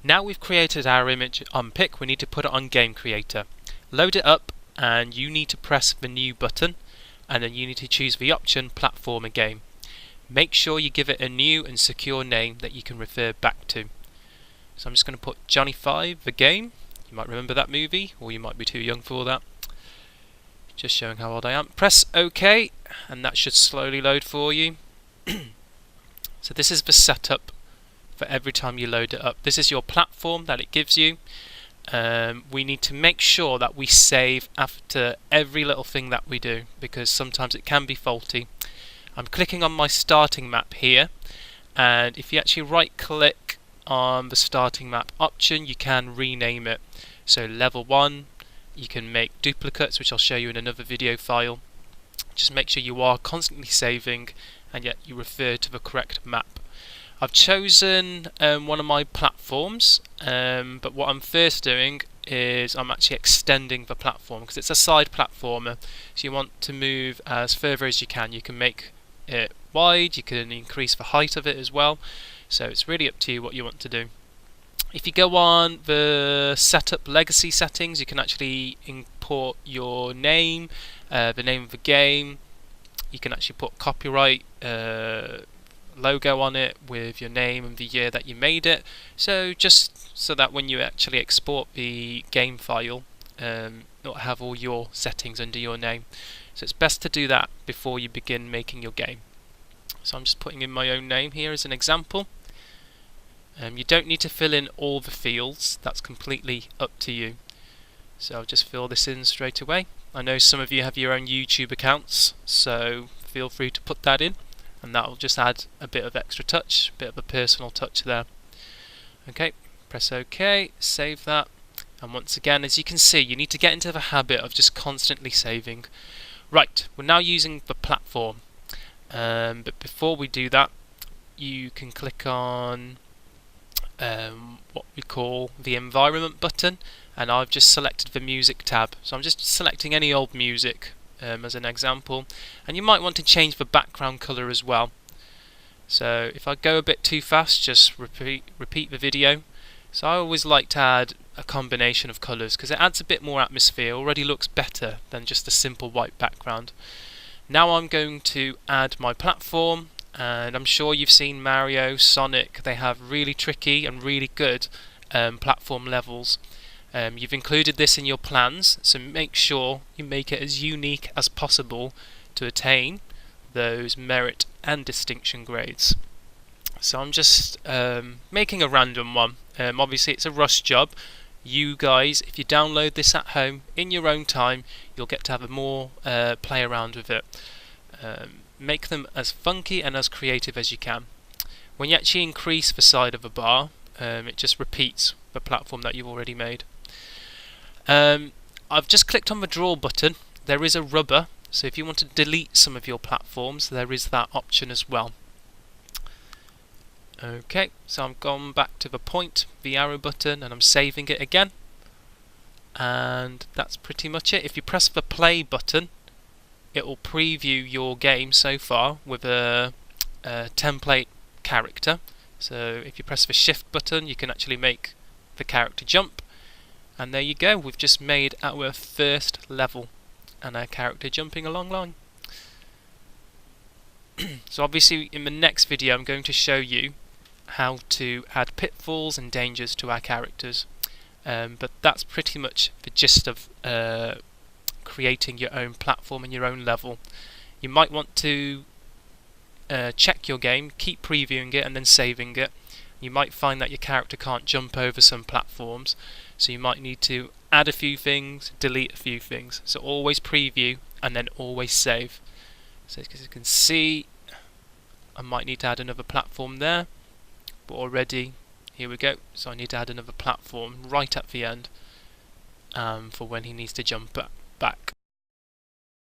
Now we've created our image on Pic, we need to put it on Game Creator. Load it up and you need to press the new button and then you need to choose the option Platformer Game. Make sure you give it a new and secure name that you can refer back to. So I'm just going to put Johnny 5 the game. You might remember that movie, or you might be too young for that. Just showing how old I am. Press OK and that should slowly load for you. So this is the setup for every time you load it up. This is your platform that it gives you. We need to make sure that we save after every little thing that we do, because sometimes it can be faulty. I'm clicking on my starting map here, and if you actually right click on the starting map option, you can rename it. So level 1, you can make duplicates, which I'll show you in another video file. Just make sure you are constantly saving and yet you refer to the correct map. I've chosen one of my platforms, but what I'm first doing is I'm actually extending the platform because it's a side platformer, so you want to move as further as you can. You can make it wide, you can increase the height of it as well, so it's really up to you what you want to do. If you go on the setup legacy settings, you can actually import your name, the name of the game. You can actually put copyright logo on it with your name and the year that you made it, so just so that when you actually export the game file, it'll have all your settings under your name. So it's best to do that before you begin making your game. So I'm just putting in my own name here as an example. You don't need to fill in all the fields, that's completely up to you. So I'll just fill this in straight away. I know some of you have your own YouTube accounts, so feel free to put that in, and that will just add a bit of extra touch, a bit of a personal touch there. Okay, press OK, save that, and once again, as you can see, you need to get into the habit of just constantly saving. Right, we're now using the platform, but before we do that, you can click on what we call the environment button, and I've just selected the music tab, so I'm just selecting any old music as an example, and you might want to change the background colour as well. So if I go a bit too fast, just repeat the video. So I always like to add a combination of colours because it adds a bit more atmosphere, already looks better than just a simple white background. Now I'm going to add my platform, and I'm sure you've seen Mario, Sonic, they have really tricky and really good platform levels. You've included this in your plans, so make sure you make it as unique as possible to attain those merit and distinction grades. So I'm just making a random one. Obviously it's a rush job. You guys, if you download this at home in your own time, you'll get to have a more play around with it. Make them as funky and as creative as you can. When you actually increase the side of a bar, it just repeats the platform that you've already made. I've just clicked on the draw button. There is a rubber, so if you want to delete some of your platforms, there is that option as well. Okay, so I've gone back to the point, the arrow button, and I'm saving it again. And that's pretty much it. If you press the play button, it will preview your game so far with a template character. So if you press the shift button, you can actually make the character jump, and there you go, we've just made our first level and our character jumping along line. So obviously in the next video I'm going to show you how to add pitfalls and dangers to our characters, but that's pretty much the gist of creating your own platform and your own level. You might want to check your game, keep previewing it and then saving it. You might find that your character can't jump over some platforms, so you might need to add a few things, delete a few things. So always preview and then always save. So as you can see, I might need to add another platform there, but already, here we go, so I need to add another platform right at the end for when he needs to jump back.